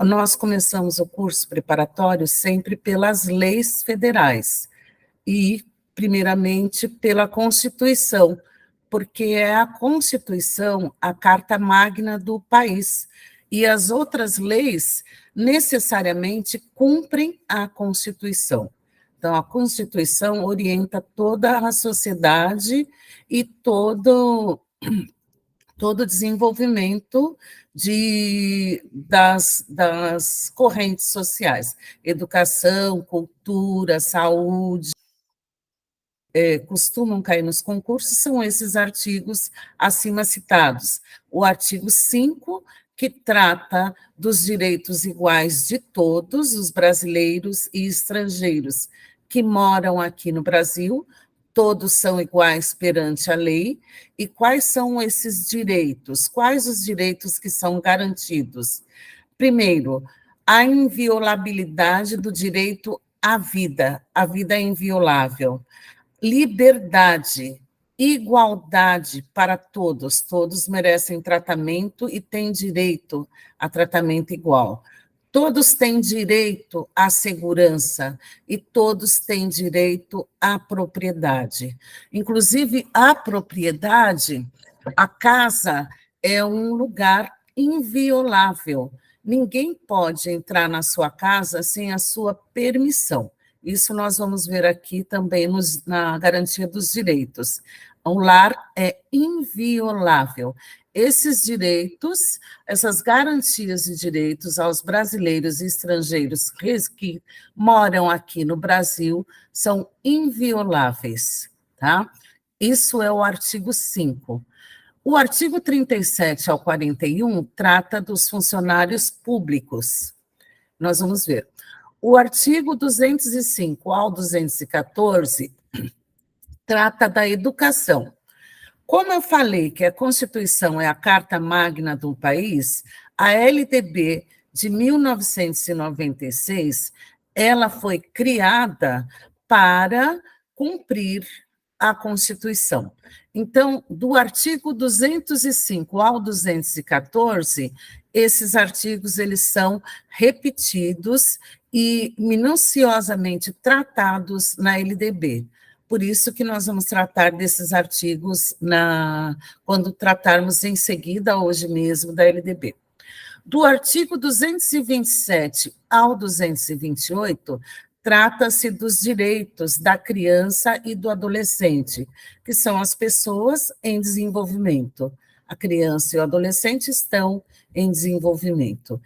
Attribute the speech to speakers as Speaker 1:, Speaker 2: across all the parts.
Speaker 1: nós começamos o curso preparatório sempre pelas leis federais e, primeiramente, pela Constituição, porque é a Constituição a carta magna do país, e as outras leis necessariamente cumprem a Constituição. Então, a Constituição orienta toda a sociedade e todo o desenvolvimento das correntes sociais, educação, cultura, saúde, costumam cair nos concursos, são esses artigos acima citados. O artigo 5, que trata dos direitos iguais de todos os brasileiros e estrangeiros que moram aqui no Brasil, todos são iguais perante a lei. E quais são esses direitos? Quais os direitos que são garantidos? Primeiro, a inviolabilidade do direito à vida. A vida é inviolável. Liberdade, igualdade para todos. Todos merecem tratamento e têm direito a tratamento igual. Todos têm direito à segurança e todos têm direito à propriedade. Inclusive, a propriedade, a casa é um lugar inviolável. Ninguém pode entrar na sua casa sem a sua permissão. Isso nós vamos ver aqui também na garantia dos direitos. O lar é inviolável. Esses direitos, essas garantias de direitos aos brasileiros e estrangeiros que moram aqui no Brasil são invioláveis, tá? Isso é o artigo 5. O artigo 37 ao 41 trata dos funcionários públicos. Nós vamos ver. O artigo 205 ao 214 trata da educação. Como eu falei que a Constituição é a carta magna do país, a LDB de 1996, ela foi criada para cumprir a Constituição. Então, do artigo 205 ao 214, esses artigos eles são repetidos e minuciosamente tratados na LDB. Por isso que nós vamos tratar desses artigos quando tratarmos em seguida, hoje mesmo, da LDB. Do artigo 227 ao 228, trata-se dos direitos da criança e do adolescente, que são as pessoas em desenvolvimento. A criança e o adolescente estão em desenvolvimento.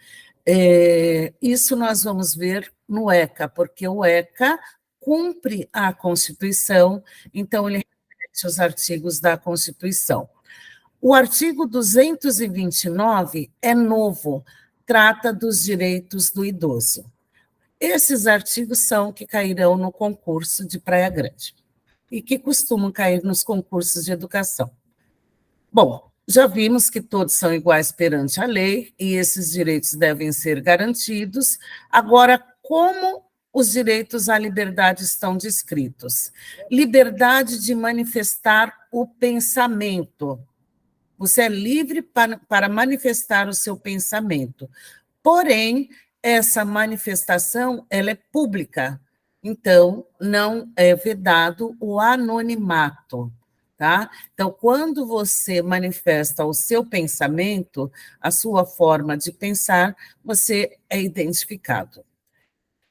Speaker 1: Isso nós vamos ver no ECA, porque o ECA cumpre a Constituição, então ele repete os artigos da Constituição. O artigo 229 é novo, trata dos direitos do idoso. Esses artigos são que cairão no concurso de Praia Grande e que costumam cair nos concursos de educação. Bom, já vimos que todos são iguais perante a lei e esses direitos devem ser garantidos. Agora, como os direitos à liberdade estão descritos? Liberdade de manifestar o pensamento. Você é livre para manifestar o seu pensamento. Porém, essa manifestação ela é pública, então não é vedado o anonimato. Tá? Então, quando você manifesta o seu pensamento, a sua forma de pensar, você é identificado.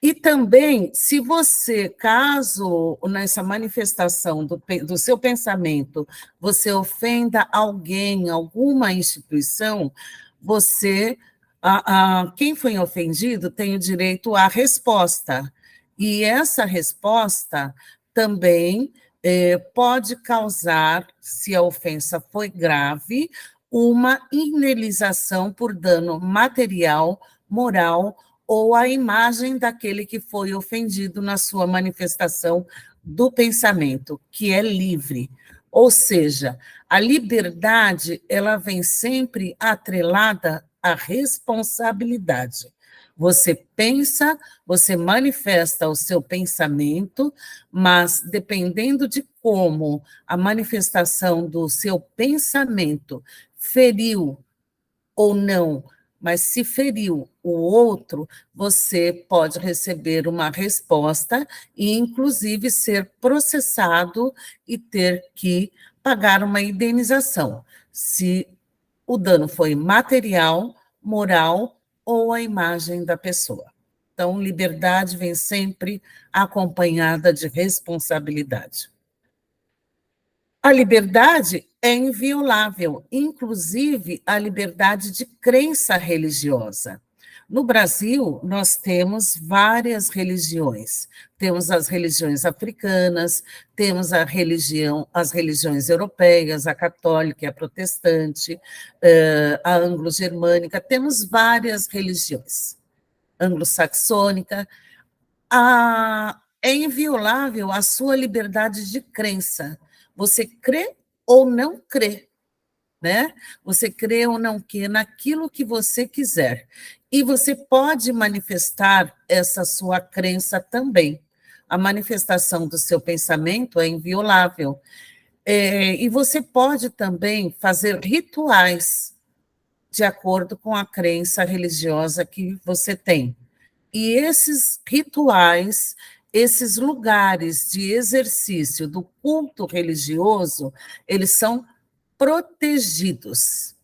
Speaker 1: E também, se você, caso nessa manifestação do seu pensamento, você ofenda alguém, alguma instituição, quem foi ofendido tem o direito à resposta. E essa resposta também pode causar, se a ofensa foi grave, uma indenização por dano material, moral ou a imagem daquele que foi ofendido na sua manifestação do pensamento, que é livre. Ou seja, a liberdade ela vem sempre atrelada à responsabilidade. Você pensa, você manifesta o seu pensamento, mas dependendo de como a manifestação do seu pensamento feriu ou não mas se feriu o outro, você pode receber uma resposta e, inclusive, ser processado e ter que pagar uma indenização, se o dano foi material, moral ou a imagem da pessoa. Então, liberdade vem sempre acompanhada de responsabilidade. A liberdade é inviolável, inclusive a liberdade de crença religiosa. No Brasil, nós temos várias religiões. Temos as religiões africanas, temos as religiões europeias, a católica e a protestante, a anglo-germânica, temos várias religiões. Anglo-saxônica. É inviolável a sua liberdade de crença. Você crê ou não crê, né? Você crê ou não crê naquilo que você quiser. E você pode manifestar essa sua crença também. A manifestação do seu pensamento é inviolável. E você pode também fazer rituais de acordo com a crença religiosa que você tem. E esses rituais, esses lugares de exercício do culto religioso, eles são protegidos.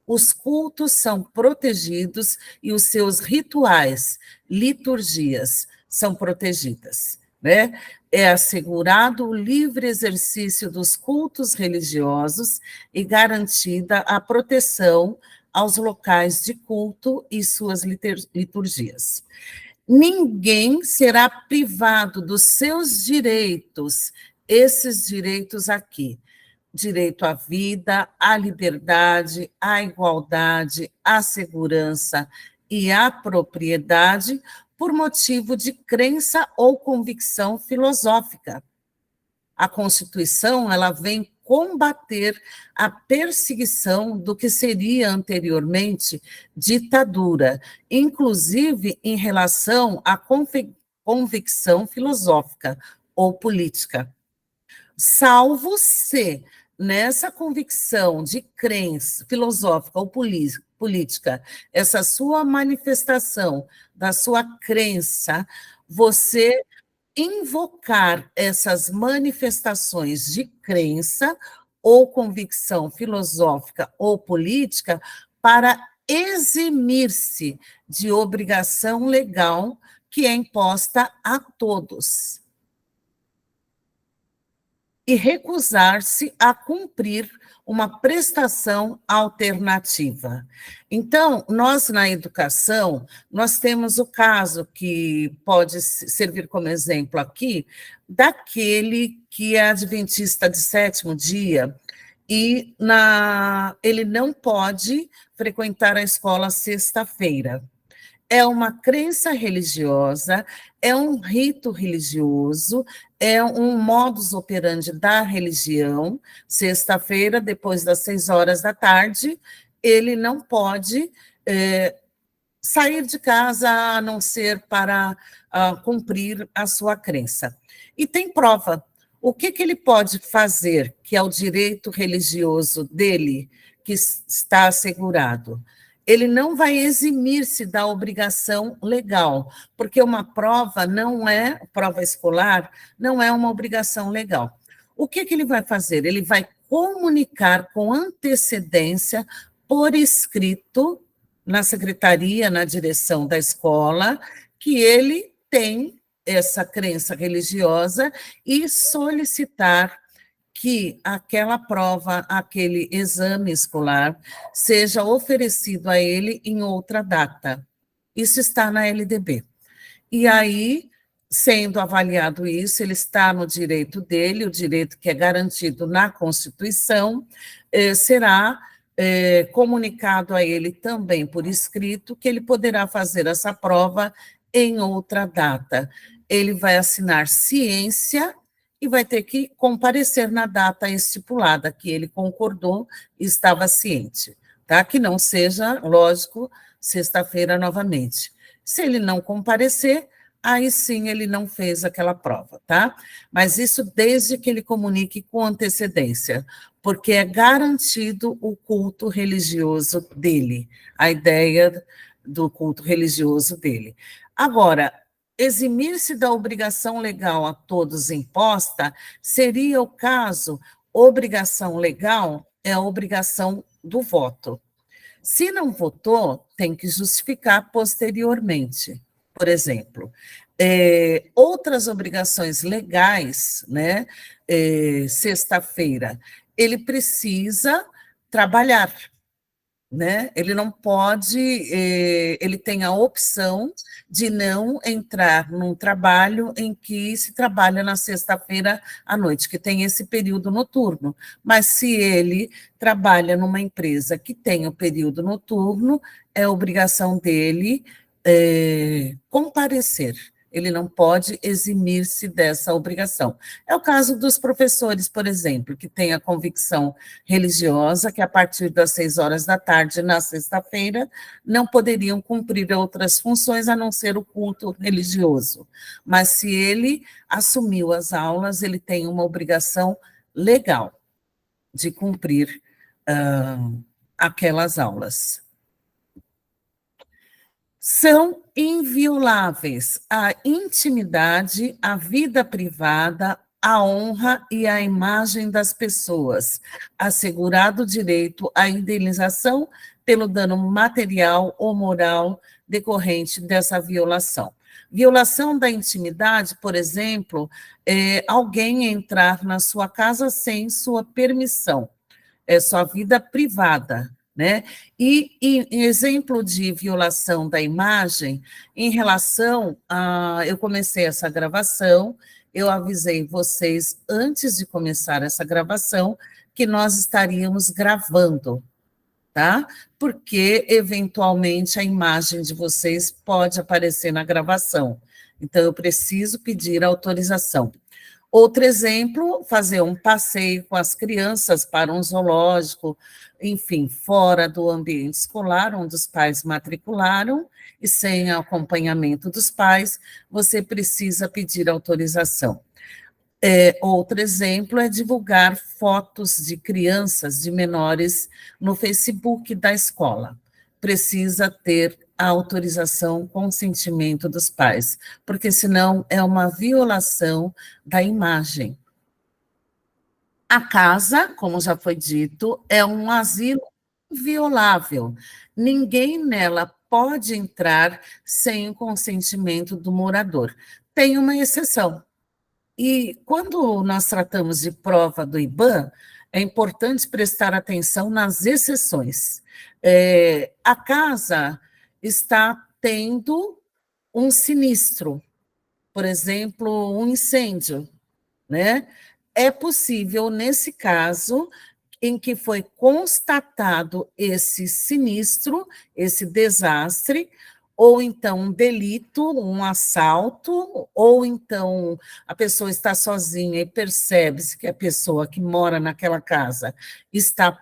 Speaker 1: Os cultos são protegidos e os seus rituais, liturgias, são protegidas, né? É assegurado o livre exercício dos cultos religiosos e garantida a proteção aos locais de culto e suas liturgias. Ninguém será privado dos seus direitos, esses direitos aqui: direito à vida, à liberdade, à igualdade, à segurança e à propriedade, por motivo de crença ou convicção filosófica. A Constituição, ela vem combater a perseguição do que seria anteriormente ditadura, inclusive em relação à convicção filosófica ou política. Salvo se, nessa convicção de crença filosófica ou política, essa sua manifestação da sua crença, você invocar essas manifestações de crença ou convicção filosófica ou política para eximir-se de obrigação legal que é imposta a todos e recusar-se a cumprir uma prestação alternativa. Então, nós na educação, nós temos o caso que pode servir como exemplo aqui, daquele que é adventista de sétimo dia e ele não pode frequentar a escola sexta-feira. É uma crença religiosa, é um rito religioso, é um modus operandi da religião. Sexta-feira, depois das 6 horas da tarde, ele não pode sair de casa a não ser para cumprir a sua crença. E tem prova. O que ele pode fazer, que é o direito religioso dele, que está assegurado? Ele não vai eximir-se da obrigação legal, porque uma prova prova escolar não é uma obrigação legal. O que ele vai fazer? Ele vai comunicar com antecedência, por escrito, na secretaria, na direção da escola, que ele tem essa crença religiosa e solicitar que aquela prova, aquele exame escolar, seja oferecido a ele em outra data. Isso está na LDB. E aí, sendo avaliado isso, ele está no direito dele, o direito que é garantido na Constituição, será comunicado a ele também por escrito que ele poderá fazer essa prova em outra data. Ele vai assinar ciência e vai ter que comparecer na data estipulada, que ele concordou e estava ciente, tá? Que não seja, lógico, sexta-feira novamente. Se ele não comparecer, aí sim ele não fez aquela prova, tá? Mas isso desde que ele comunique com antecedência, porque é garantido o culto religioso dele, a ideia do culto religioso dele. Agora, eximir-se da obrigação legal a todos imposta seria o caso, obrigação legal é a obrigação do voto. Se não votou, tem que justificar posteriormente. Por exemplo, outras obrigações legais, né? Sexta-feira, ele precisa trabalhar, né? Ele não pode, ele tem a opção de não entrar num trabalho em que se trabalha na sexta-feira à noite, que tem esse período noturno. Mas se ele trabalha numa empresa que tem o período noturno, é obrigação dele comparecer. Ele não pode eximir-se dessa obrigação. É o caso dos professores, por exemplo, que têm a convicção religiosa que a partir das 6 horas da tarde, na sexta-feira, não poderiam cumprir outras funções a não ser o culto religioso. Mas se ele assumiu as aulas, ele tem uma obrigação legal de cumprir aquelas aulas. São invioláveis a intimidade, a vida privada, a honra e a imagem das pessoas, assegurado o direito à indenização pelo dano material ou moral decorrente dessa violação. Violação da intimidade, por exemplo, é alguém entrar na sua casa sem sua permissão, é sua vida privada, né? E exemplo de violação da imagem, em relação a. Eu comecei essa gravação, eu avisei vocês antes de começar essa gravação que nós estaríamos gravando, tá? Porque, eventualmente, a imagem de vocês pode aparecer na gravação. Então, eu preciso pedir autorização. Outro exemplo, fazer um passeio com as crianças para um zoológico, enfim, fora do ambiente escolar, onde os pais matricularam, e sem acompanhamento dos pais, você precisa pedir autorização. Outro exemplo é divulgar fotos de crianças, de menores, no Facebook da escola. Precisa ter a autorização, consentimento dos pais, porque senão é uma violação da imagem. A casa, como já foi dito, é um asilo inviolável. Ninguém nela pode entrar sem o consentimento do morador. Tem uma exceção. E quando nós tratamos de prova do IBAN, é importante prestar atenção nas exceções. A casa está tendo um sinistro, por exemplo, um incêndio, né? É possível, nesse caso, em que foi constatado esse sinistro, esse desastre, ou então um delito, um assalto, ou então a pessoa está sozinha e percebe-se que a pessoa que mora naquela casa está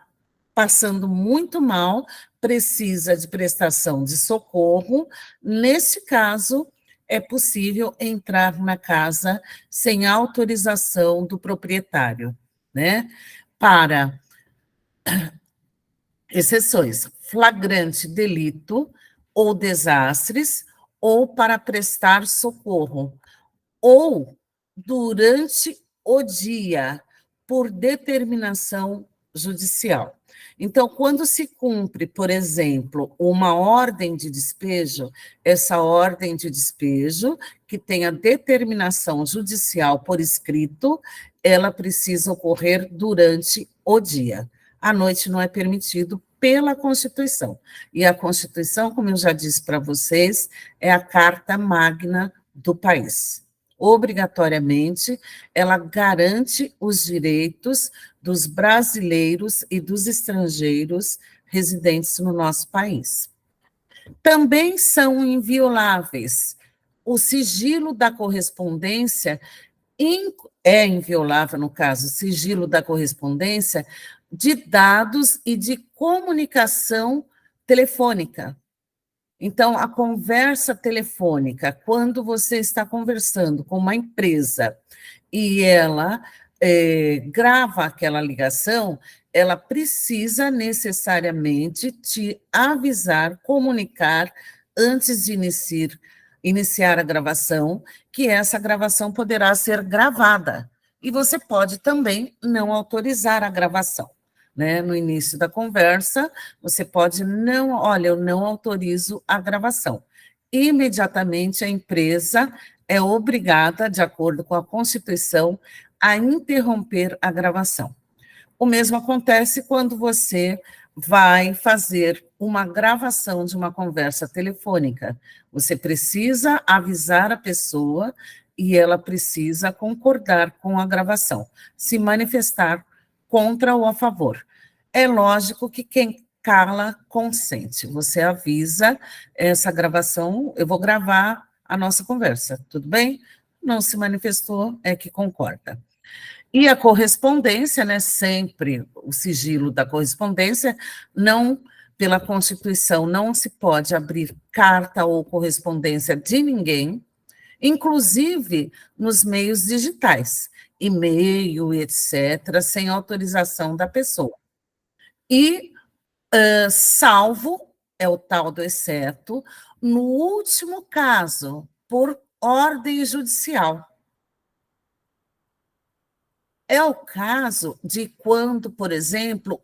Speaker 1: passando muito mal, precisa de prestação de socorro. Nesse caso, é possível entrar na casa sem autorização do proprietário, né? Para exceções, flagrante delito ou desastres, ou para prestar socorro, ou durante o dia, por determinação judicial. Então, quando se cumpre, por exemplo, uma ordem de despejo, essa ordem de despejo, que tem a determinação judicial por escrito, ela precisa ocorrer durante o dia. À noite não é permitido pela Constituição. E a Constituição, como eu já disse para vocês, é a carta magna do país. Obrigatoriamente, ela garante os direitos dos brasileiros e dos estrangeiros residentes no nosso país. Também são invioláveis o sigilo da correspondência, é inviolável, no caso, o sigilo da correspondência de dados e de comunicação telefônica. Então, a conversa telefônica, quando você está conversando com uma empresa e ela grava aquela ligação, ela precisa necessariamente te avisar, comunicar, antes de iniciar a gravação, que essa gravação poderá ser gravada. E você pode também não autorizar a gravação. Né? No início da conversa, você pode não, olha, eu não autorizo a gravação. Imediatamente a empresa é obrigada, de acordo com a Constituição, a interromper a gravação. O mesmo acontece quando você vai fazer uma gravação de uma conversa telefônica. Você precisa avisar a pessoa e ela precisa concordar com a gravação, se manifestar contra ou a favor. É lógico que quem cala consente. Você avisa essa gravação, eu vou gravar a nossa conversa, tudo bem? Não se manifestou, é que concorda. E a correspondência, né, sempre o sigilo da correspondência, não, pela Constituição, não se pode abrir carta ou correspondência de ninguém, inclusive nos meios digitais, e-mail, etc., sem autorização da pessoa. E, salvo, é o tal do exceto, no último caso, por ordem judicial. É o caso de quando, por exemplo,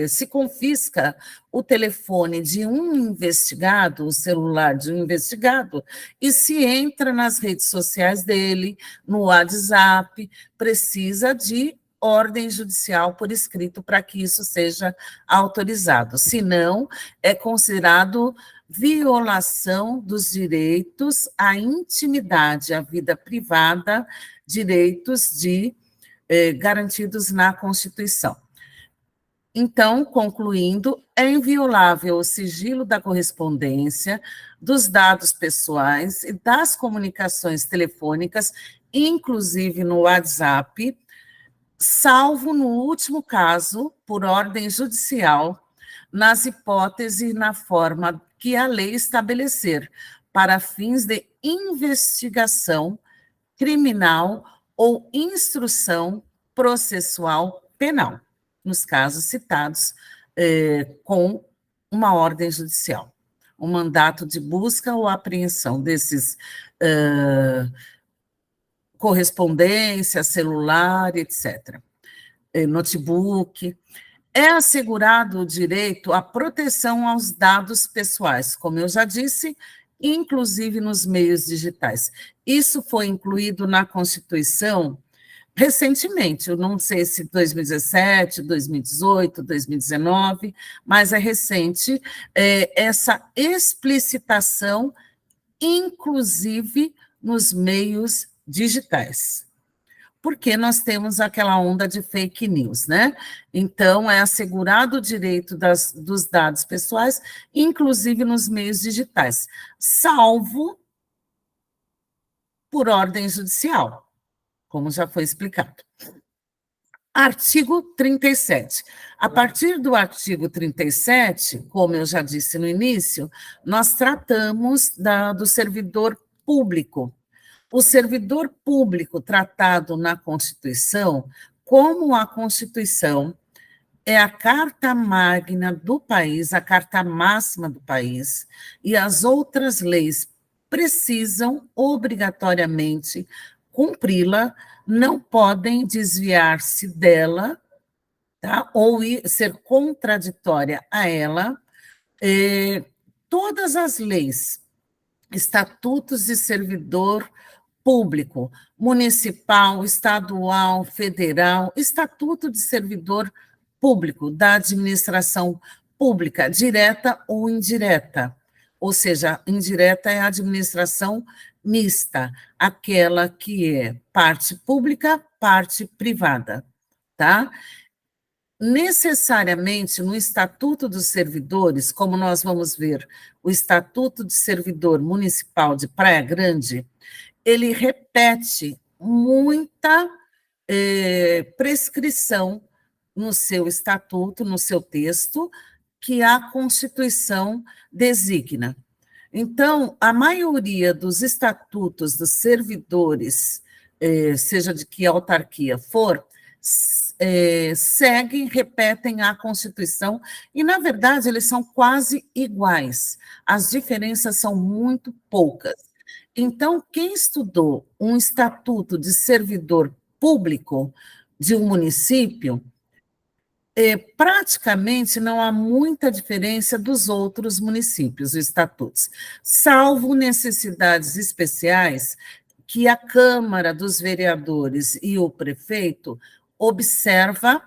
Speaker 1: se confisca o telefone de um investigado, o celular de um investigado, e se entra nas redes sociais dele, no WhatsApp, precisa de ordem judicial por escrito para que isso seja autorizado. Senão, é considerado violação dos direitos à intimidade, à vida privada, direitos garantidos na Constituição. Então, concluindo, é inviolável o sigilo da correspondência, dos dados pessoais e das comunicações telefônicas, inclusive no WhatsApp, salvo no último caso, por ordem judicial, nas hipóteses e na forma que a lei estabelecer, para fins de investigação criminal ou instrução processual penal, nos casos citados, com uma ordem judicial, um mandato de busca ou apreensão desses correspondência, celular, etc., notebook. É assegurado o direito à proteção aos dados pessoais, como eu já disse, inclusive nos meios digitais. Isso foi incluído na Constituição recentemente, eu não sei se 2017, 2018, 2019, mas é recente essa explicitação, inclusive nos meios digitais. Porque nós temos aquela onda de fake news, né? Então, é assegurado o direito dos dados pessoais, inclusive nos meios digitais, salvo por ordem judicial, como já foi explicado. Artigo 37. A partir do artigo 37, como eu já disse no início, nós tratamos do servidor público. O servidor público tratado na Constituição, como a Constituição é a carta magna do país, a carta máxima do país, e as outras leis precisam obrigatoriamente cumpri-la, não podem desviar-se dela, tá? Ou ser contraditória a ela. Todas as leis, estatutos de servidor público, municipal, estadual, federal, estatuto de servidor público, da administração pública, direta ou indireta. Ou seja, indireta é a administração mista, aquela que é parte pública, parte privada, tá? Necessariamente, no Estatuto dos Servidores, como nós vamos ver, o Estatuto de Servidor Municipal de Praia Grande, ele repete muita prescrição no seu estatuto, no seu texto, que a Constituição designa. Então, a maioria dos estatutos dos servidores, seja de que autarquia for, seguem, repetem a Constituição, e, na verdade, eles são quase iguais. As diferenças são muito poucas. Então, quem estudou um estatuto de servidor público de um município, praticamente não há muita diferença dos outros municípios, os estatutos, salvo necessidades especiais que a Câmara dos Vereadores e o prefeito observa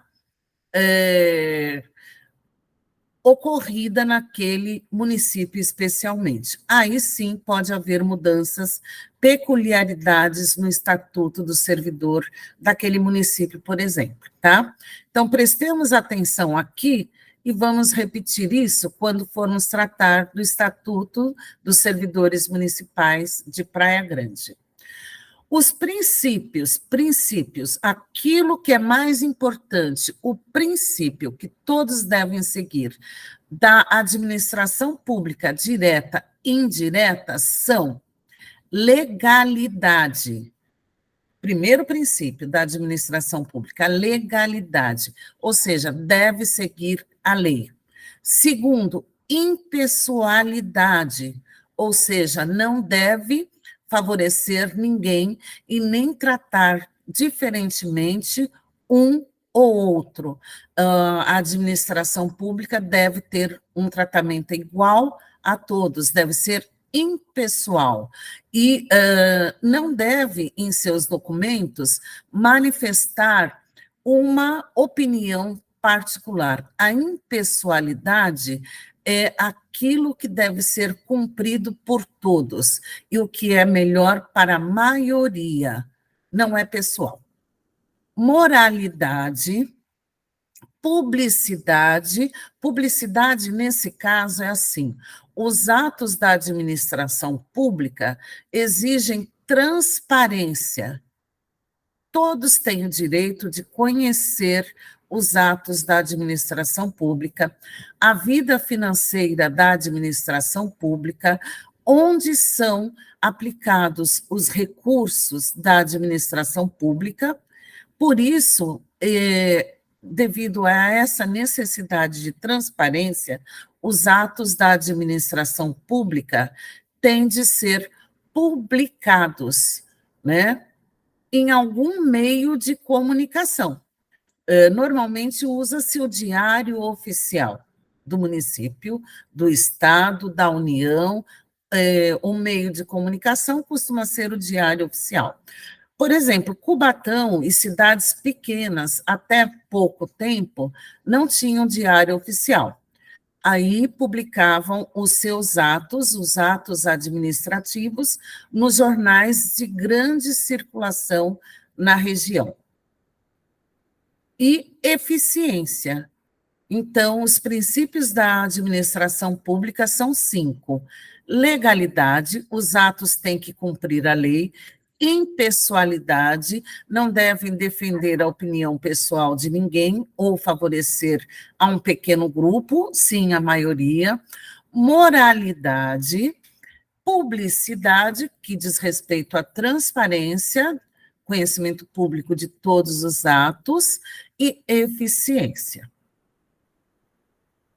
Speaker 1: ocorrida naquele município especialmente. Aí sim pode haver mudanças, peculiaridades no estatuto do servidor daquele município, por exemplo, tá? Então, prestemos atenção aqui e vamos repetir isso quando formos tratar do estatuto dos servidores municipais de Praia Grande. Os princípios, aquilo que é mais importante, o princípio que todos devem seguir da administração pública direta e indireta são legalidade. Primeiro princípio da administração pública, legalidade, ou seja, deve seguir a lei. Segundo, impessoalidade, ou seja, não deve favorecer ninguém e nem tratar diferentemente um ou outro. A administração pública deve ter um tratamento igual a todos, deve ser impessoal e não deve, em seus documentos, manifestar uma opinião particular. A impessoalidade é aquilo que deve ser cumprido por todos e o que é melhor para a maioria, não é pessoal. Moralidade, publicidade nesse caso é assim: os atos da administração pública exigem transparência. Todos têm o direito de conhecer os atos da administração pública, a vida financeira da administração pública, onde são aplicados os recursos da administração pública. Por isso, devido a essa necessidade de transparência, os atos da administração pública têm de ser publicados, né, em algum meio de comunicação. Normalmente usa-se o diário oficial do município, do estado, da União. O meio de comunicação costuma ser o diário oficial. Por exemplo, Cubatão e cidades pequenas, até pouco tempo, não tinham diário oficial. Aí publicavam os seus atos, os atos administrativos, nos jornais de grande circulação na região. E eficiência. Então, os princípios da administração pública são 5. Legalidade, os atos têm que cumprir a lei. Impessoalidade, não devem defender a opinião pessoal de ninguém ou favorecer a um pequeno grupo, sim, a maioria. Moralidade, publicidade, que diz respeito à transparência, conhecimento público de todos os atos, e eficiência.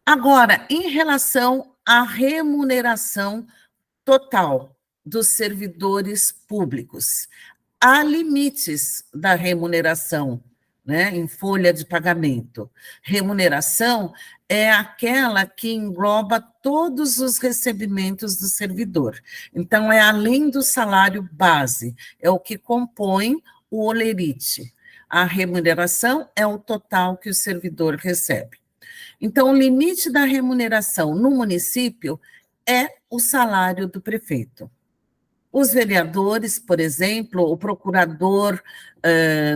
Speaker 1: Agora, em relação à remuneração total dos servidores públicos, há limites da remuneração, né, em folha de pagamento. Remuneração é aquela que engloba todos os recebimentos do servidor. Então, é além do salário base, é o que compõe o holerite. A remuneração é o total que o servidor recebe. Então, o limite da remuneração no município é o salário do prefeito. Os vereadores, por exemplo, o procurador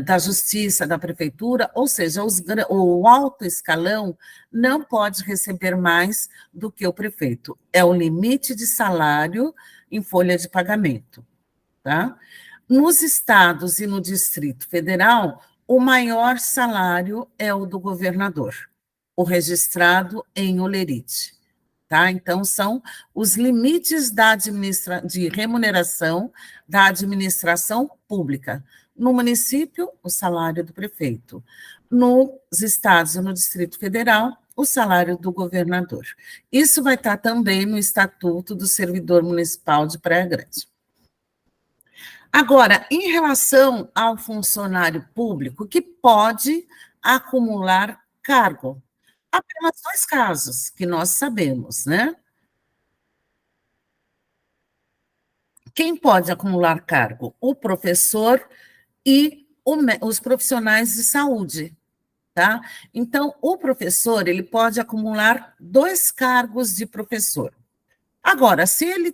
Speaker 1: da justiça da prefeitura, ou seja, o alto escalão não pode receber mais do que o prefeito. É o limite de salário em folha de pagamento. Tá? Nos estados e no Distrito Federal, o maior salário é o do governador. o registrado em holerite. Tá? Então, são os limites de remuneração da administração pública. No município, o salário do prefeito. Nos estados e no Distrito Federal, o salário do governador. Isso vai estar também no Estatuto do Servidor Municipal de Praia Grande. Agora, em relação ao funcionário público que pode acumular cargo, apenas 2 casos que nós sabemos, né? Quem pode acumular cargo? O professor e os profissionais de saúde, tá? Então, o professor, ele pode acumular 2 cargos de professor. Agora, se ele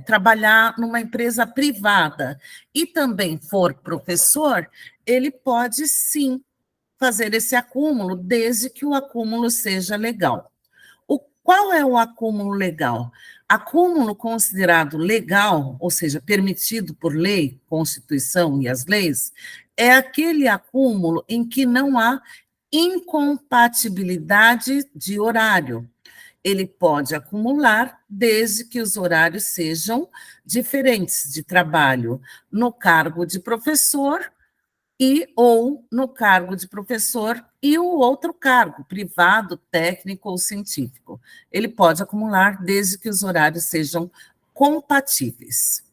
Speaker 1: trabalhar numa empresa privada e também for professor, ele pode sim fazer esse acúmulo, desde que o acúmulo seja legal. Qual é o acúmulo legal? Acúmulo considerado legal, ou seja, permitido por lei, Constituição e as leis, é aquele acúmulo em que não há incompatibilidade de horário. Ele pode acumular desde que os horários sejam diferentes de trabalho no cargo de professor e ou no cargo de professor e o outro cargo, privado, técnico ou científico. Ele pode acumular desde que os horários sejam compatíveis.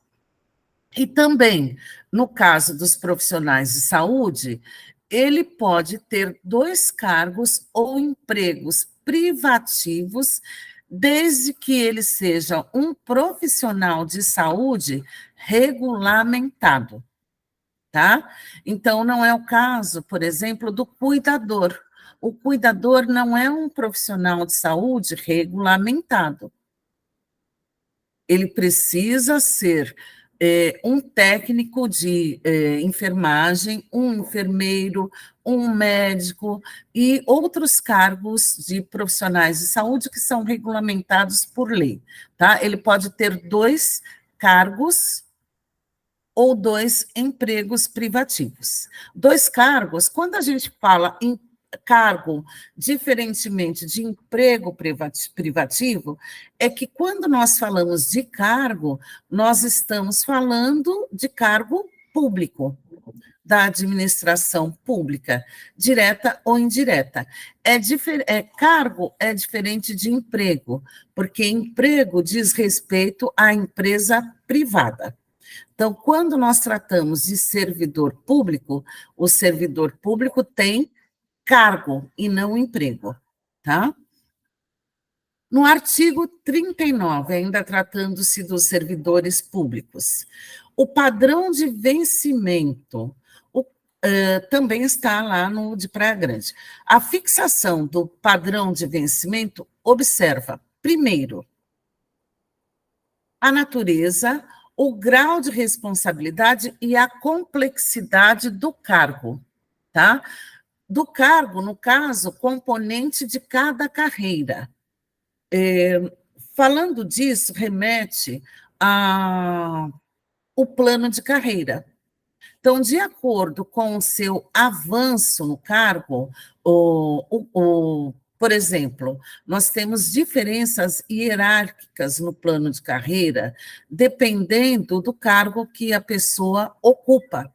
Speaker 1: E também, no caso dos profissionais de saúde, ele pode ter 2 cargos ou empregos privativos, desde que ele seja um profissional de saúde regulamentado, tá? Então, não é o caso, por exemplo, do cuidador. O cuidador não é um profissional de saúde regulamentado. Ele precisa ser um técnico de enfermagem, um enfermeiro, um médico e outros cargos de profissionais de saúde que são regulamentados por lei, tá? Ele pode ter 2 cargos ou 2 empregos privativos. 2 cargos, quando a gente fala em cargo, diferentemente de emprego privativo, é que quando nós falamos de cargo, nós estamos falando de cargo público, da administração pública, direta ou indireta. Cargo é diferente de emprego, porque emprego diz respeito à empresa privada. Então, quando nós tratamos de servidor público, o servidor público tem cargo e não emprego, tá? No artigo 39, ainda tratando-se dos servidores públicos, o padrão de vencimento também está lá no de Praia Grande. A fixação do padrão de vencimento observa, primeiro, a natureza, o grau de responsabilidade e a complexidade do cargo, tá? Do cargo, no caso, componente de cada carreira. Falando disso, remete ao plano de carreira. Então, de acordo com o seu avanço no cargo, por exemplo, nós temos diferenças hierárquicas no plano de carreira, dependendo do cargo que a pessoa ocupa.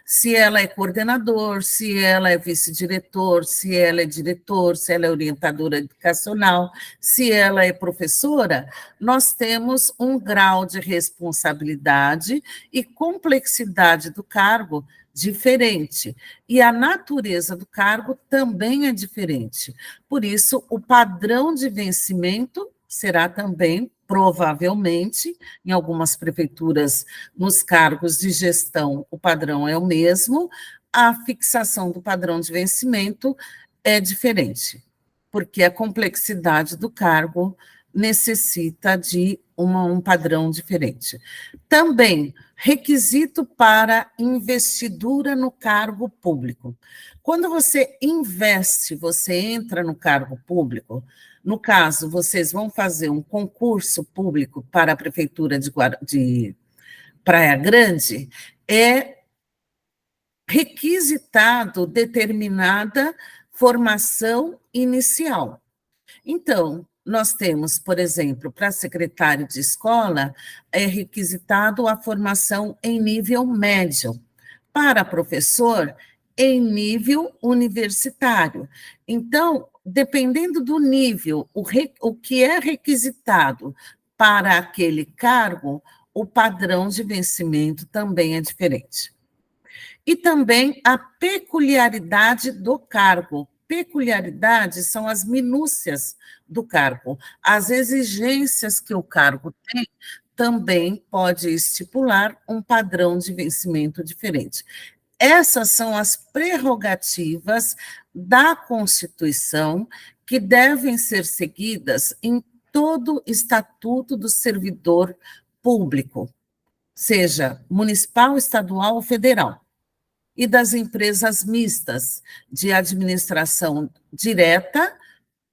Speaker 1: Se ela é coordenador, se ela é vice-diretor, se ela é diretor, se ela é orientadora educacional, se ela é professora, nós temos um grau de responsabilidade e complexidade do cargo diferente. E a natureza do cargo também é diferente. Por isso, o padrão de vencimento será também, provavelmente, em algumas prefeituras, nos cargos de gestão, o padrão é o mesmo, a fixação do padrão de vencimento é diferente, porque a complexidade do cargo necessita de um padrão diferente. Também, requisito para investidura no cargo público. Quando você investe, você entra no cargo público, no caso, vocês vão fazer um concurso público para a Prefeitura de Praia Grande, é requisitado determinada formação inicial. Então, nós temos, por exemplo, para secretário de escola, é requisitado a formação em nível médio. Para professor, em nível universitário. Então, dependendo do nível, o que é requisitado para aquele cargo, o padrão de vencimento também é diferente. E também a peculiaridade do cargo. Peculiaridades são as minúcias do cargo. As exigências que o cargo tem também pode estipular um padrão de vencimento diferente. Essas são as prerrogativas da Constituição que devem ser seguidas em todo estatuto do servidor público, seja municipal, estadual ou federal, e das empresas mistas de administração direta,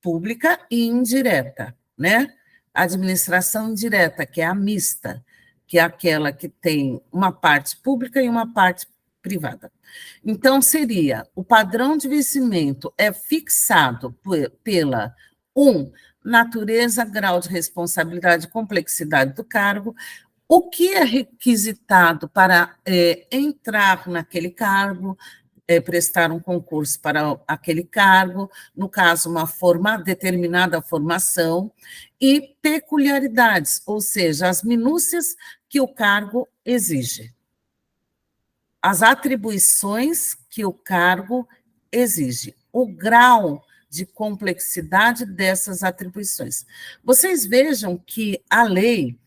Speaker 1: pública e indireta, né? Administração indireta, que é a mista, que é aquela que tem uma parte pública e uma parte privada. Então, seria, o padrão de vencimento é fixado pela, natureza, grau de responsabilidade e complexidade do cargo, o que é requisitado para entrar naquele cargo, prestar um concurso para aquele cargo, no caso, uma determinada formação, e peculiaridades, ou seja, as minúcias que o cargo exige. As atribuições que o cargo exige, o grau de complexidade dessas atribuições. Vocês vejam que a lei,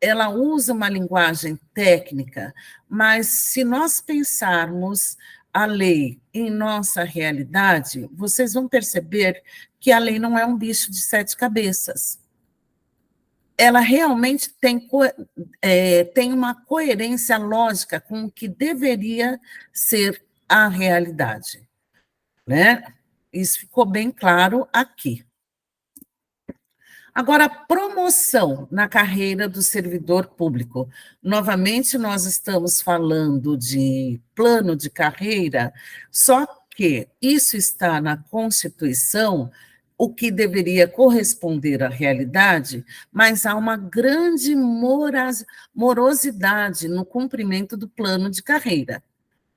Speaker 1: ela usa uma linguagem técnica, mas se nós pensarmos a lei em nossa realidade, vocês vão perceber que a lei não é um bicho de 7 cabeças. Ela realmente tem uma coerência lógica com o que deveria ser a realidade, né? Isso ficou bem claro aqui. Agora, promoção na carreira do servidor público. Novamente, nós estamos falando de plano de carreira, só que isso está na Constituição, o que deveria corresponder à realidade, mas há uma grande morosidade no cumprimento do plano de carreira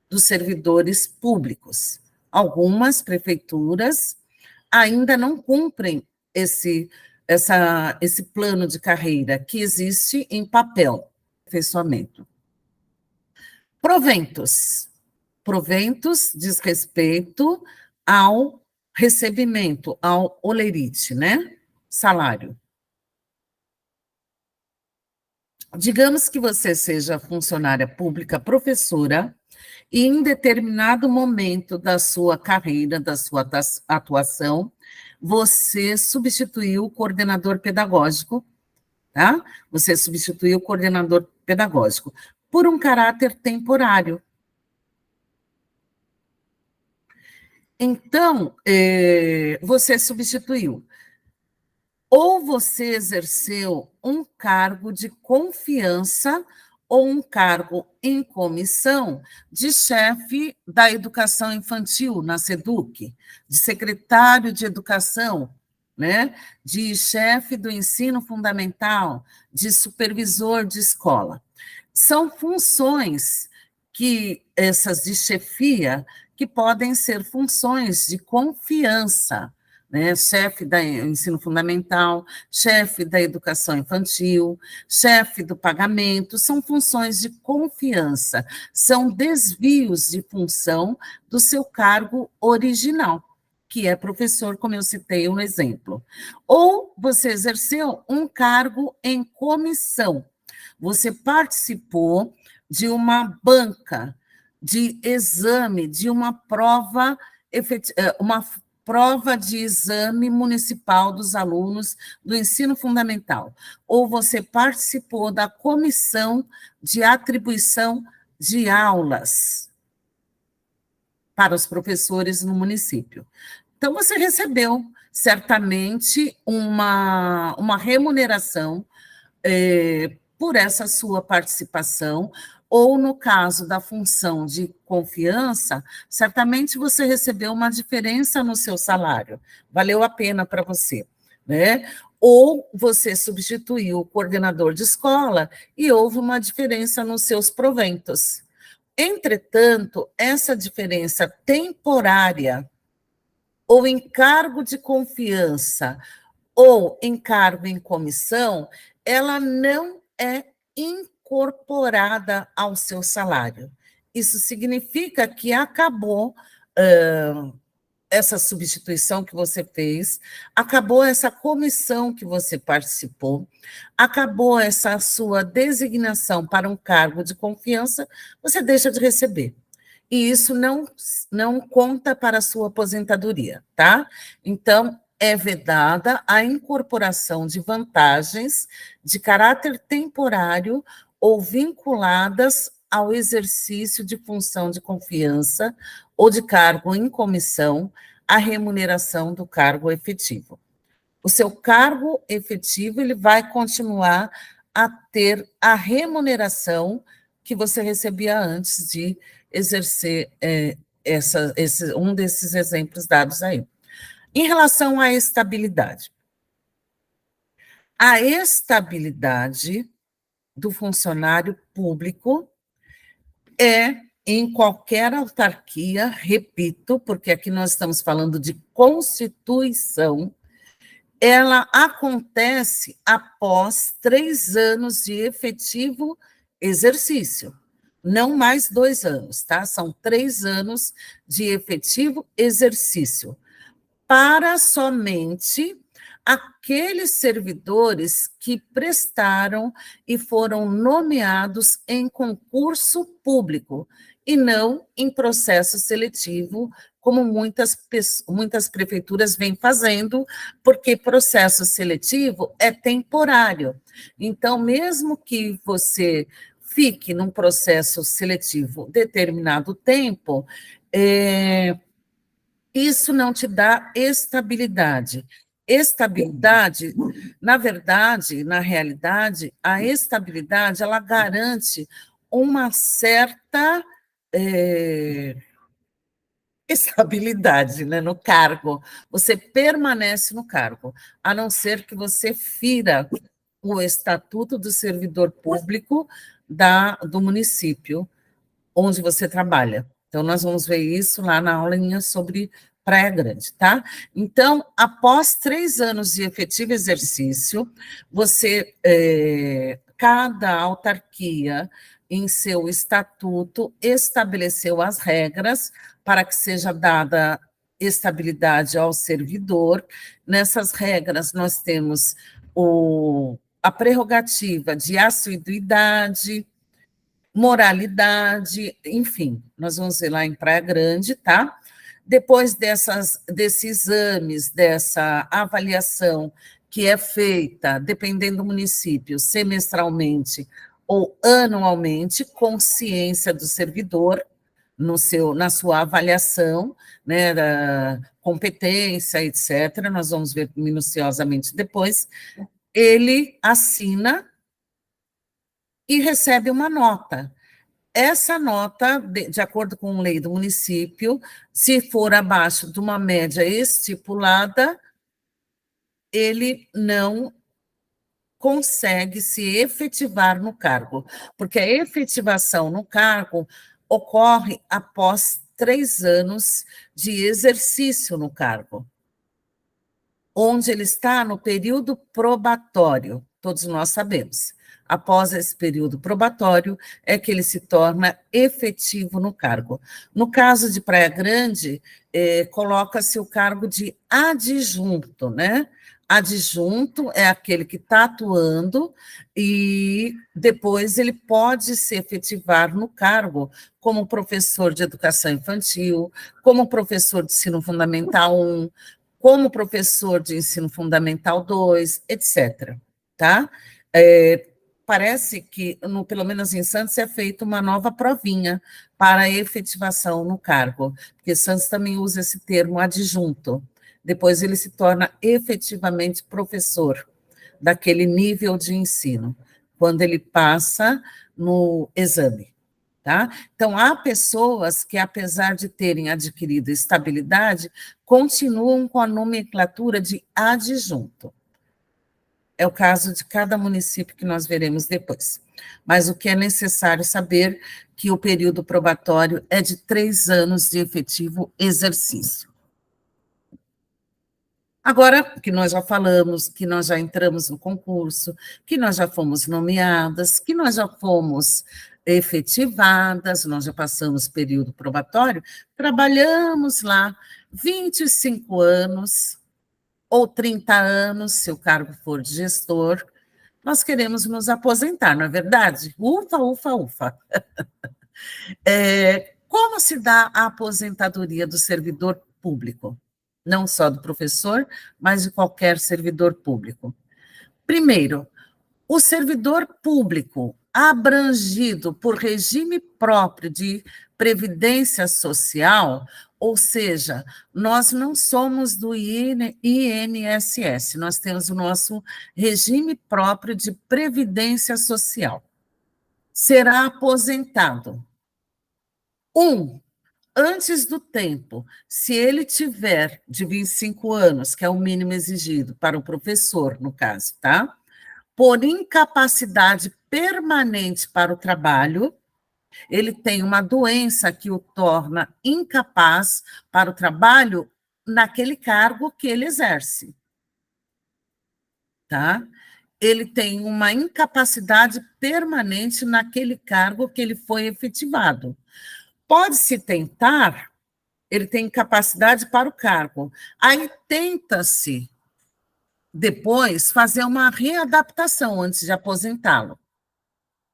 Speaker 1: dos servidores públicos. Algumas prefeituras ainda não cumprem esse plano de carreira que existe em papel, aperfeiçoamento. Proventos. Proventos diz respeito ao recebimento, ao olerite, né? Salário. Digamos que você seja funcionária pública, professora, e em determinado momento da sua carreira, da sua atuação, você substituiu o coordenador pedagógico, tá? Você substituiu o coordenador pedagógico por um caráter temporário. Então, você substituiu. Ou você exerceu um cargo de confiança ou um cargo em comissão de chefe da educação infantil na SEDUC, de secretário de educação, né? De chefe do ensino fundamental, de supervisor de escola. São funções que essas de chefia que podem ser funções de confiança, né? Chefe do ensino fundamental, chefe da educação infantil, chefe do pagamento, são funções de confiança, são desvios de função do seu cargo original, que é professor, como eu citei um exemplo. Ou você exerceu um cargo em comissão, você participou de uma banca de exame, de uma prova de exame municipal dos alunos do ensino fundamental, ou você participou da comissão de atribuição de aulas para os professores no município. Então, você recebeu, certamente, uma remuneração por essa sua participação, ou no caso da função de confiança, certamente você recebeu uma diferença no seu salário, valeu a pena para você, né? Ou você substituiu o coordenador de escola e houve uma diferença nos seus proventos. Entretanto, essa diferença temporária, ou encargo de confiança, ou encargo em comissão, ela não é incorporada ao seu salário. Isso significa que acabou essa substituição que você fez, acabou essa comissão que você participou, acabou essa sua designação para um cargo de confiança, você deixa de receber. E isso não conta para a sua aposentadoria, tá? Então, é vedada a incorporação de vantagens de caráter temporário ou vinculadas ao exercício de função de confiança ou de cargo em comissão, à remuneração do cargo efetivo. O seu cargo efetivo ele vai continuar a ter a remuneração que você recebia antes de exercer um desses exemplos dados aí. Em relação à estabilidade. A estabilidade do funcionário público é em qualquer autarquia, repito, porque aqui nós estamos falando de Constituição, ela acontece após 3 anos de efetivo exercício, não mais 2 anos, tá? São 3 anos de efetivo exercício, para somente aqueles servidores que prestaram e foram nomeados em concurso público e não em processo seletivo, como muitas prefeituras vêm fazendo, porque processo seletivo é temporário. Então, mesmo que você fique num processo seletivo determinado tempo, isso não te dá estabilidade. Estabilidade, na verdade, na realidade, a estabilidade, ela garante uma certa estabilidade, né, no cargo. Você permanece no cargo, a não ser que você fira o Estatuto do Servidor Público do município onde você trabalha. Então, nós vamos ver isso lá na aulinha sobre Praia Grande, tá? Então, após 3 anos de efetivo exercício, você, cada autarquia, em seu estatuto, estabeleceu as regras para que seja dada estabilidade ao servidor. Nessas regras, nós temos a prerrogativa de assiduidade, moralidade, enfim, nós vamos ver lá em Praia Grande, tá? Depois desses exames, dessa avaliação que é feita, dependendo do município, semestralmente ou anualmente, com ciência do servidor, na sua avaliação, né, da competência, etc., nós vamos ver minuciosamente depois, ele assina e recebe uma nota. Essa nota, de acordo com a lei do município, se for abaixo de uma média estipulada, ele não consegue se efetivar no cargo, porque a efetivação no cargo ocorre após 3 anos de exercício no cargo, onde ele está no período probatório, todos nós sabemos. Após esse período probatório, é que ele se torna efetivo no cargo. No caso de Praia Grande, coloca-se o cargo de adjunto, né? Adjunto é aquele que está atuando e depois ele pode se efetivar no cargo como professor de educação infantil, como professor de ensino fundamental 1, como professor de ensino fundamental 2, etc. Tá? Parece que, pelo menos em Santos, é feita uma nova provinha para a efetivação no cargo, porque Santos também usa esse termo adjunto. Depois ele se torna efetivamente professor daquele nível de ensino, quando ele passa no exame, Tá? Então, há pessoas que, apesar de terem adquirido estabilidade, continuam com a nomenclatura de adjunto. É o caso de cada município que nós veremos depois. Mas o que é necessário saber que o período probatório é de 3 anos de efetivo exercício. Agora que nós já falamos, que nós já entramos no concurso, que nós já fomos nomeadas, que nós já fomos efetivadas, nós já passamos período probatório, trabalhamos lá 25 anos ou 30 anos, se o cargo for de gestor, nós queremos nos aposentar, não é verdade? Ufa, ufa, ufa. Como se dá a aposentadoria do servidor público? Não só do professor, mas de qualquer servidor público. Primeiro, o servidor público abrangido por regime próprio de previdência social, ou seja, nós não somos do INSS, nós temos o nosso regime próprio de previdência social. Será aposentado. Antes do tempo, se ele tiver de 25 anos, que é o mínimo exigido para o professor, no caso, tá? Por incapacidade permanente para o trabalho, ele tem uma doença que o torna incapaz para o trabalho naquele cargo que ele exerce, tá? Ele tem uma incapacidade permanente naquele cargo que ele foi efetivado. Pode-se tentar, ele tem capacidade para o cargo. Aí tenta-se, depois, fazer uma readaptação antes de aposentá-lo.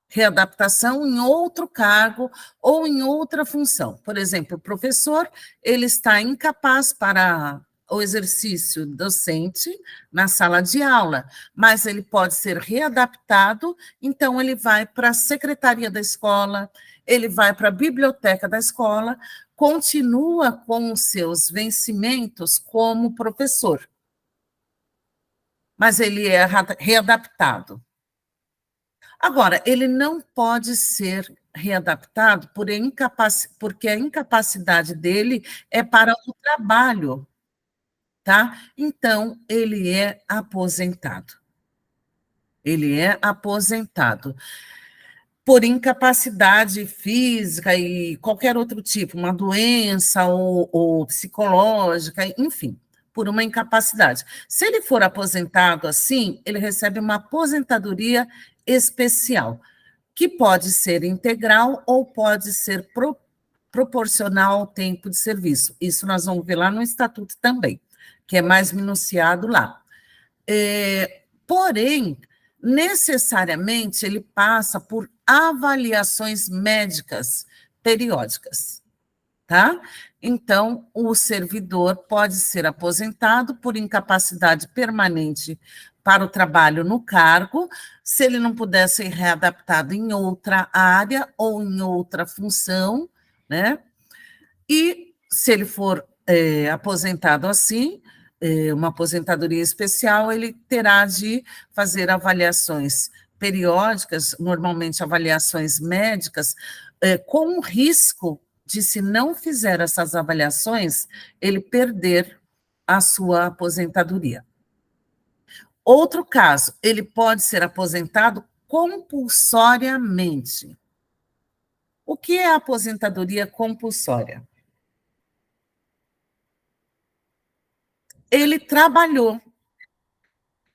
Speaker 1: Readaptação em outro cargo ou em outra função. Por exemplo, o professor, ele está incapaz para o exercício docente na sala de aula, mas ele pode ser readaptado, então ele vai para a secretaria da escola, ele vai para a biblioteca da escola, continua com os seus vencimentos como professor, mas ele é readaptado. Agora, ele não pode ser readaptado porque a incapacidade dele é para o trabalho, tá? Então, ele é aposentado. Ele é aposentado por incapacidade física e qualquer outro tipo, uma doença ou psicológica, enfim, por uma incapacidade. Se ele for aposentado assim, ele recebe uma aposentadoria especial, que pode ser integral ou pode ser proporcional ao tempo de serviço. Isso nós vamos ver lá no Estatuto também, que é mais minuciado lá. Porém, necessariamente, ele passa por avaliações médicas periódicas, tá? Então, o servidor pode ser aposentado por incapacidade permanente para o trabalho no cargo, se ele não puder ser readaptado em outra área ou em outra função, né? E se ele for aposentado assim, uma aposentadoria especial, ele terá de fazer avaliações periódicas, normalmente avaliações médicas, com o risco de, se não fizer essas avaliações, ele perder a sua aposentadoria. Outro caso, ele pode ser aposentado compulsoriamente. O que é a aposentadoria compulsória? Ele trabalhou,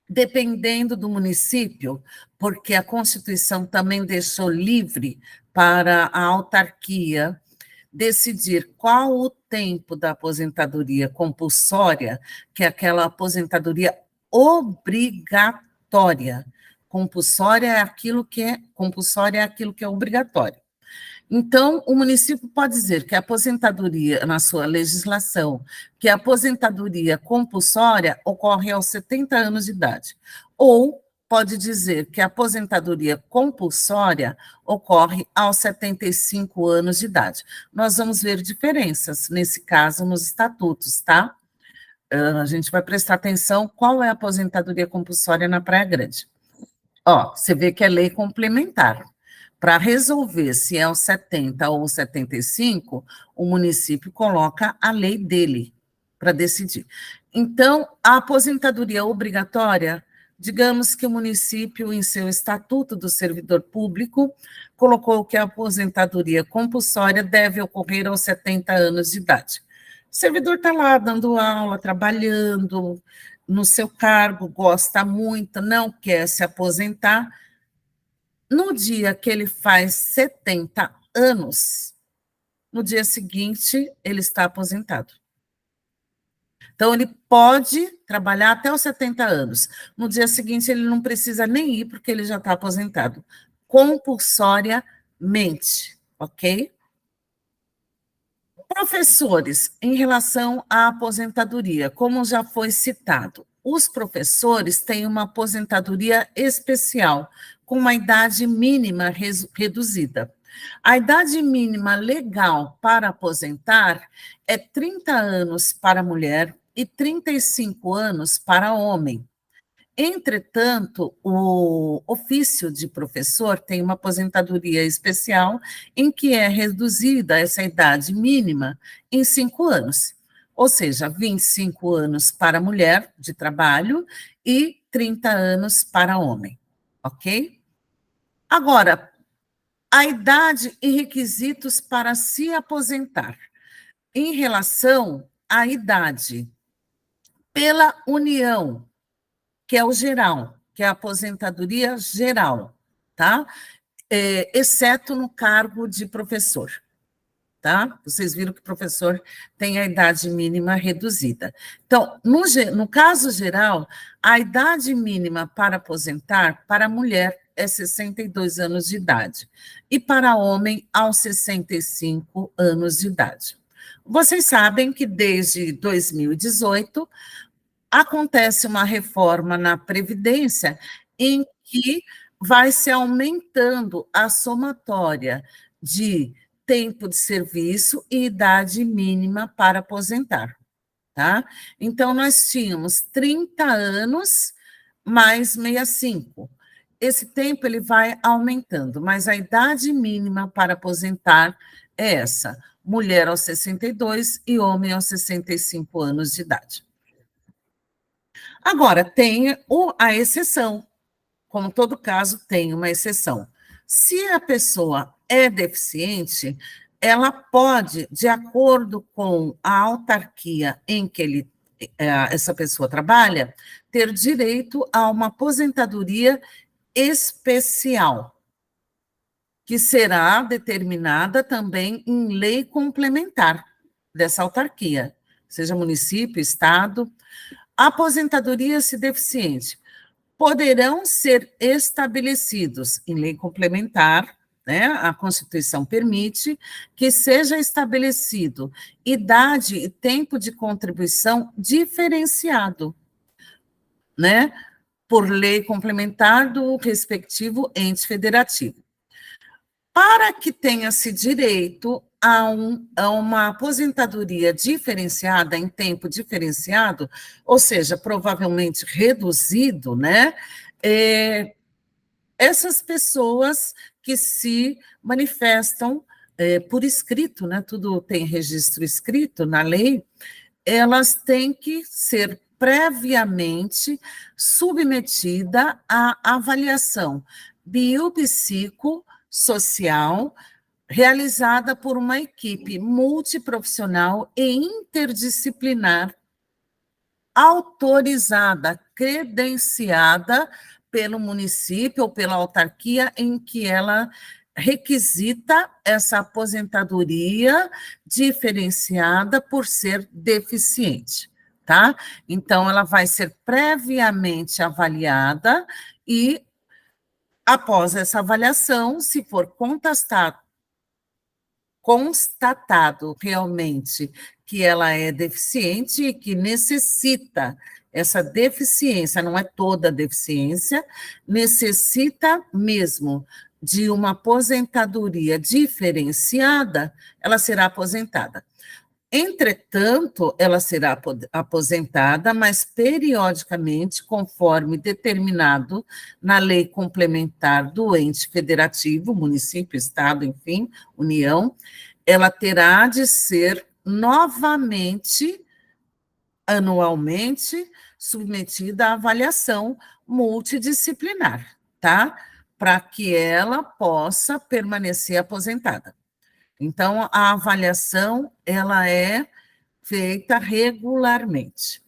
Speaker 1: dependendo do município, porque a Constituição também deixou livre para a autarquia decidir qual o tempo da aposentadoria compulsória, que é aquela aposentadoria obrigatória. Compulsória é aquilo que é obrigatório. Então, o município pode dizer que a aposentadoria, na sua legislação, que a aposentadoria compulsória ocorre aos 70 anos de idade, ou pode dizer que a aposentadoria compulsória ocorre aos 75 anos de idade. Nós vamos ver diferenças, nesse caso, nos estatutos, tá? A gente vai prestar atenção qual é a aposentadoria compulsória na Praia Grande. Ó, você vê que é lei complementar. Para resolver se é os 70 ou os 75, o município coloca a lei dele para decidir. Então, a aposentadoria obrigatória, digamos que o município, em seu estatuto do servidor público, colocou que a aposentadoria compulsória deve ocorrer aos 70 anos de idade. O servidor está lá dando aula, trabalhando no seu cargo, gosta muito, não quer se aposentar. No dia que ele faz 70 anos, no dia seguinte, ele está aposentado. Então, ele pode trabalhar até os 70 anos. No dia seguinte, ele não precisa nem ir, porque ele já está aposentado. Compulsoriamente, ok? Professores, em relação à aposentadoria, como já foi citado, os professores têm uma aposentadoria especial, com uma idade mínima reduzida. A idade mínima legal para aposentar é 30 anos para mulher e 35 anos para homem. Entretanto, o ofício de professor tem uma aposentadoria especial em que é reduzida essa idade mínima em 5 anos, ou seja, 25 anos para mulher de trabalho e 30 anos para homem, ok? Agora, a idade e requisitos para se aposentar. Em relação à idade, pela União, que é o geral, que é a aposentadoria geral, tá? Exceto no cargo de professor, tá? Vocês viram que o professor tem a idade mínima reduzida. Então, no caso geral, a idade mínima para aposentar para a mulher é 62 anos de idade, e para homem, aos 65 anos de idade. Vocês sabem que desde 2018 acontece uma reforma na Previdência em que vai se aumentando a somatória de tempo de serviço e idade mínima para aposentar, tá? Então, nós tínhamos 30 anos mais 65. Esse tempo ele vai aumentando, mas a idade mínima para aposentar é essa: mulher aos 62 e homem aos 65 anos de idade. Agora, tem a exceção, como todo caso tem uma exceção. Se a pessoa é deficiente, ela pode, de acordo com a autarquia em que essa pessoa trabalha, ter direito a uma aposentadoria especial, que será determinada também em lei complementar dessa autarquia, seja município, estado. Aposentadoria-se deficiente poderão ser estabelecidos em lei complementar, né? A Constituição permite que seja estabelecido idade e tempo de contribuição diferenciado, né? Por lei complementar do respectivo ente federativo. Para que tenha-se direito a uma aposentadoria diferenciada, em tempo diferenciado, ou seja, provavelmente reduzido, né? Essas pessoas que se manifestam por escrito, né? Tudo tem registro escrito na lei, elas têm que ser previamente submetida à avaliação biopsicossocial realizada por uma equipe multiprofissional e interdisciplinar autorizada, credenciada pelo município ou pela autarquia em que ela requisita essa aposentadoria diferenciada por ser deficiente, tá? Então, ela vai ser previamente avaliada e, após essa avaliação, se for constatado realmente que ela é deficiente e que necessita, essa deficiência, não é toda deficiência, necessita mesmo de uma aposentadoria diferenciada, ela será aposentada. Entretanto, ela será aposentada, mas periodicamente, conforme determinado na lei complementar do ente federativo, município, estado, enfim, União, ela terá de ser novamente, anualmente, submetida à avaliação multidisciplinar, tá? Para que ela possa permanecer aposentada. Então, a avaliação, ela é feita regularmente.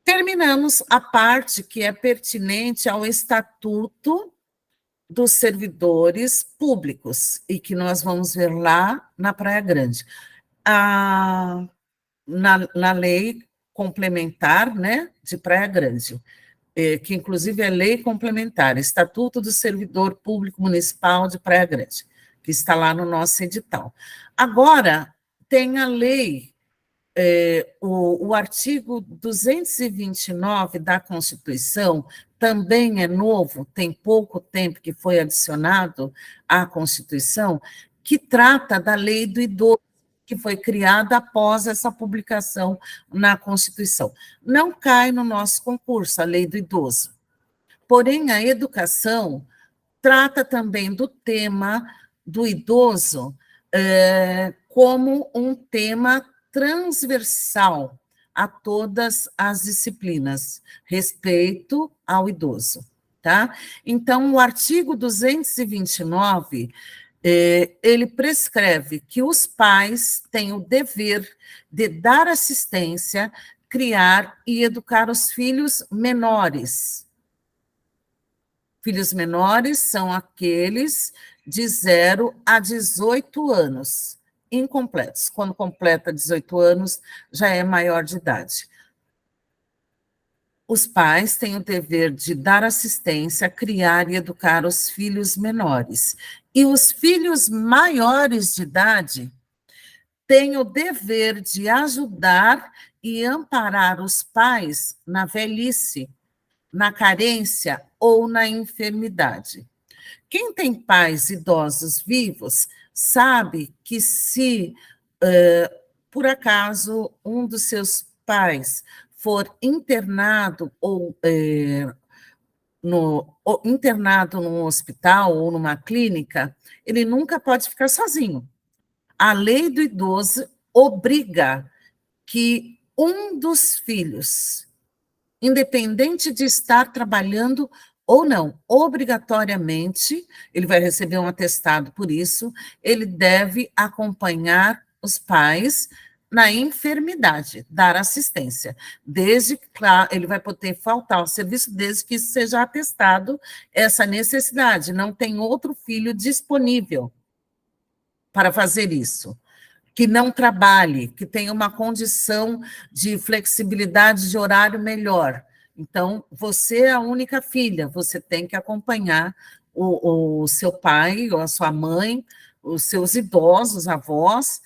Speaker 1: Terminamos a parte que é pertinente ao Estatuto dos Servidores Públicos, e que nós vamos ver lá na Praia Grande. Na lei complementar, né, de Praia Grande, que inclusive é lei complementar, Estatuto do Servidor Público Municipal de Praia Grande, que está lá no nosso edital. Agora, tem a lei, o artigo 229 da Constituição, também é novo, tem pouco tempo que foi adicionado à Constituição, que trata da lei do idoso, que foi criada após essa publicação na Constituição. Não cai no nosso concurso a lei do idoso. Porém, a educação trata também do tema do idoso como um tema transversal a todas as disciplinas, respeito ao idoso, tá? Então, o artigo 229, ele prescreve que os pais têm o dever de dar assistência, criar e educar os filhos menores. Filhos menores são aqueles de 0 a 18 anos, incompletos. Quando completa 18 anos, já é maior de idade. Os pais têm o dever de dar assistência, criar e educar os filhos menores. E os filhos maiores de idade têm o dever de ajudar e amparar os pais na velhice, na carência ou na enfermidade. Quem tem pais idosos vivos sabe que se, por acaso, um dos seus pais for internado internado num hospital ou numa clínica, ele nunca pode ficar sozinho. A lei do idoso obriga que um dos filhos, independente de estar trabalhando ou não, obrigatoriamente, ele vai receber um atestado por isso, ele deve acompanhar os pais na enfermidade, dar assistência, desde que, claro, ele vai poder faltar ao serviço desde que seja atestado essa necessidade, não tem outro filho disponível para fazer isso, que não trabalhe, que tenha uma condição de flexibilidade de horário melhor. Então, você é a única filha, você tem que acompanhar o seu pai ou a sua mãe, os seus idosos, avós,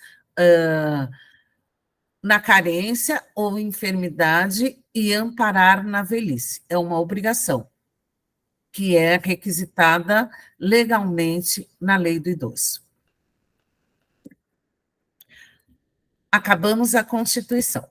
Speaker 1: na carência ou enfermidade e amparar na velhice. É uma obrigação, que é requisitada legalmente na lei do idoso. Acabamos a Constituição.